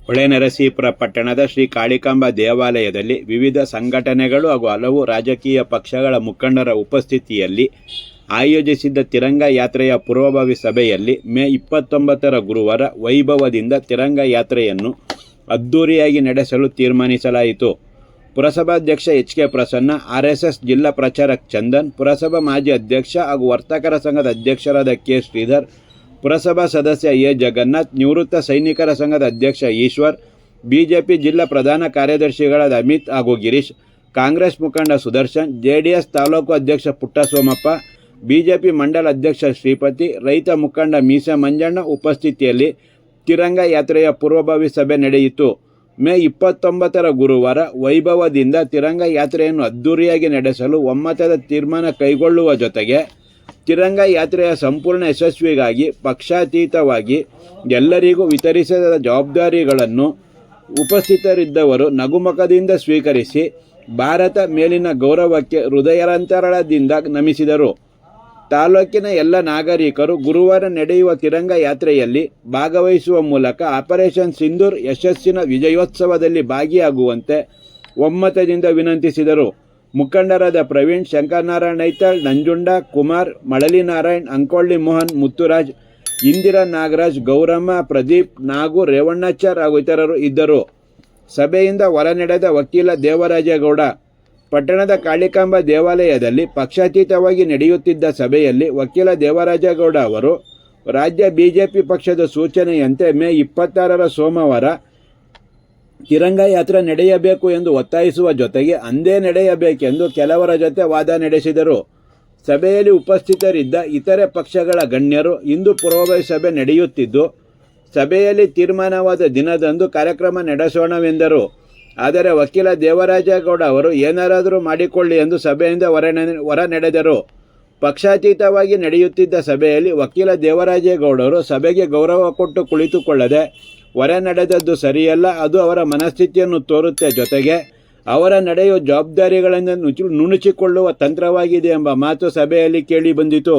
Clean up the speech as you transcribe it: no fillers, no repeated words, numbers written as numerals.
ಹೊಳೆನರಸೀಪುರ ಪಟ್ಟಣದ ಶ್ರೀ ಕಾಳಿಕಾಂಬ ದೇವಾಲಯದಲ್ಲಿ ವಿವಿಧ ಸಂಘಟನೆಗಳು ಹಾಗೂ ಹಲವು ರಾಜಕೀಯ ಪಕ್ಷಗಳ ಮುಖಂಡರ ಉಪಸ್ಥಿತಿಯಲ್ಲಿ ಆಯೋಜಿಸಿದ್ದ ತಿರಂಗ ಯಾತ್ರೆಯ ಪೂರ್ವಭಾವಿ ಸಭೆಯಲ್ಲಿ ಮೇ 29ರ ಗುರುವಾರ ವೈಭವದಿಂದ ತಿರಂಗ ಯಾತ್ರೆಯನ್ನು ಅದ್ದೂರಿಯಾಗಿ ನಡೆಸಲು ತೀರ್ಮಾನಿಸಲಾಯಿತು. ಪುರಸಭಾಧ್ಯಕ್ಷ ಎಚ್.ಕೆ. ಪ್ರಸನ್ನ, ಆರ್ಎಸ್ಎಸ್ ಜಿಲ್ಲಾ ಪ್ರಚಾರಕ ಚಂದನ್, ಪುರಸಭಾ ಮಾಜಿ ಅಧ್ಯಕ್ಷ ಹಾಗೂ ವರ್ತಕರ ಸಂಘದ ಅಧ್ಯಕ್ಷರಾದ ಕೆ. ಶ್ರೀಧರ್, ಪುರಸಭಾ ಸದಸ್ಯ ಎ. ಜಗನ್ನಾಥ್, ನಿವೃತ್ತ ಸೈನಿಕರ ಸಂಘದ ಅಧ್ಯಕ್ಷ ಈಶ್ವರ್, ಬಿಜೆಪಿ ಜಿಲ್ಲಾ ಪ್ರಧಾನ ಕಾರ್ಯದರ್ಶಿಗಳಾದ ಅಮಿತ್ ಹಾಗೂ ಗಿರೀಶ್, ಕಾಂಗ್ರೆಸ್ ಮುಖಂಡ ಸುದರ್ಶನ್, ಜೆಡಿಎಸ್ ತಾಲೂಕು ಅಧ್ಯಕ್ಷ ಪುಟ್ಟಸೋಮಪ್ಪ, ಬಿಜೆಪಿ ಮಂಡಲ ಅಧ್ಯಕ್ಷ ಶ್ರೀಪತಿ, ರೈತ ಮುಖಂಡ ಮೀಸೆ ಮಂಜಣ್ಣ ಉಪಸ್ಥಿತಿಯಲ್ಲಿ ತಿರಂಗ ಯಾತ್ರೆಯ ಪೂರ್ವಭಾವಿ ಸಭೆ ನಡೆಯಿತು. ಮೇ 29ರ ಗುರುವಾರ ವೈಭವದಿಂದ ತಿರಂಗ ಯಾತ್ರೆಯನ್ನು ಅದ್ದೂರಿಯಾಗಿ ನಡೆಸಲು ಒಮ್ಮತದ ತೀರ್ಮಾನ ಕೈಗೊಳ್ಳುವ ಜೊತೆಗೆ ತಿರಂಗ ಯಾತ್ರೆಯ ಸಂಪೂರ್ಣ ಯಶಸ್ವಿಗಾಗಿ ಪಕ್ಷಾತೀತವಾಗಿ ಎಲ್ಲರಿಗೂ ವಿತರಿಸಿದ ಜವಾಬ್ದಾರಿಗಳನ್ನು ಉಪಸ್ಥಿತರಿದ್ದವರು ನಗುಮುಖದಿಂದ ಸ್ವೀಕರಿಸಿ ಭಾರತ ಮೇಲಿನ ಗೌರವಕ್ಕೆ ಹೃದಯಾಂತರಾಳದಿಂದ ನಮಿಸಿದರು. ತಾಲೂಕಿನ ಎಲ್ಲ ನಾಗರಿಕರು ಗುರುವಾರ ನಡೆಯುವ ತಿರಂಗ ಯಾತ್ರೆಯಲ್ಲಿ ಭಾಗವಹಿಸುವ ಮೂಲಕ ಆಪರೇಷನ್ ಸಿಂಧೂರ್ ಯಶಸ್ಸಿನ ವಿಜಯೋತ್ಸವದಲ್ಲಿ ಭಾಗಿಯಾಗುವಂತೆ ಒಮ್ಮತದಿಂದ ವಿನಂತಿಸಿದರು. ಮುಖಂಡರಾದ ಪ್ರವೀಣ್, ಶಂಕರನಾರಾಯಣ ನೈತಾಳ್, ನಂಜುಂಡ, ಕುಮಾರ್, ಮಳಲಿ ನಾರಾಯಣ್, ಅಂಕೋಳ್ಳಿ ಮೋಹನ್, ಮುತ್ತುರಾಜ್, ಇಂದಿರಾ ನಾಗರಾಜ್, ಗೌರಮ್ಮ, ಪ್ರದೀಪ್, ನಾಗು, ರೇವಣ್ಣಾಚಾರ್ ಹಾಗೂ ಇತರರು ಇದ್ದರು. ಸಭೆಯಿಂದ ಹೊರ ನಡೆದ ವಕೀಲ ದೇವರಾಜೇಗೌಡ. ಪಟ್ಟಣದ ಕಾಳಿಕಾಂಬ ದೇವಾಲಯದಲ್ಲಿ ಪಕ್ಷಾತೀತವಾಗಿ ನಡೆಯುತ್ತಿದ್ದ ಸಭೆಯಲ್ಲಿ ವಕೀಲ ದೇವರಾಜೇಗೌಡ ಅವರು ರಾಜ್ಯ ಬಿಜೆಪಿ ಪಕ್ಷದ ಸೂಚನೆಯಂತೆ ಮೇ 26ರ ಸೋಮವಾರ ತಿರಂಗ ಯಾತ್ರೆ ನಡೆಯಬೇಕು ಎಂದು ಒತ್ತಾಯಿಸುವ ಜೊತೆಗೆ ಅಂದೇ ನಡೆಯಬೇಕೆಂದು ಕೆಲವರ ಜೊತೆ ವಾದ ನಡೆಸಿದರು. ಸಭೆಯಲ್ಲಿ ಉಪಸ್ಥಿತರಿದ್ದ ಇತರೆ ಪಕ್ಷಗಳ ಗಣ್ಯರು ಇಂದು ಪೂರ್ವಭಾವಿ ಸಭೆ ನಡೆಯುತ್ತಿದ್ದು, ಸಭೆಯಲ್ಲಿ ತೀರ್ಮಾನವಾದ ದಿನದಂದು ಕಾರ್ಯಕ್ರಮ ನಡೆಸೋಣವೆಂದರು. ಆದರೆ ವಕೀಲ ದೇವರಾಜೇಗೌಡ ಅವರು ಏನಾದರೂ ಮಾಡಿಕೊಳ್ಳಿ ಎಂದು ಸಭೆಯಿಂದ ಹೊರ ನಡೆದರು. ಪಕ್ಷಾತೀತವಾಗಿ ನಡೆಯುತ್ತಿದ್ದ ಸಭೆಯಲ್ಲಿ ವಕೀಲ ದೇವರಾಜೇಗೌಡರು ಸಭೆಗೆ ಗೌರವ ಕೊಟ್ಟು ಕುಳಿತುಕೊಳ್ಳದೆ ಹೊರ ನಡೆದದ್ದು ಸರಿಯಲ್ಲ, ಅದು ಅವರ ಮನಸ್ಥಿತಿಯನ್ನು ತೋರುತ್ತೆ, ಜೊತೆಗೆ ಅವರ ನಡೆಯುವ ಜವಾಬ್ದಾರಿಗಳನ್ನು ನುಣುಚಿಕೊಳ್ಳುವ ತಂತ್ರವಾಗಿದೆ ಎಂಬ ಮಾತು ಸಭೆಯಲ್ಲಿ ಕೇಳಿಬಂದಿತು.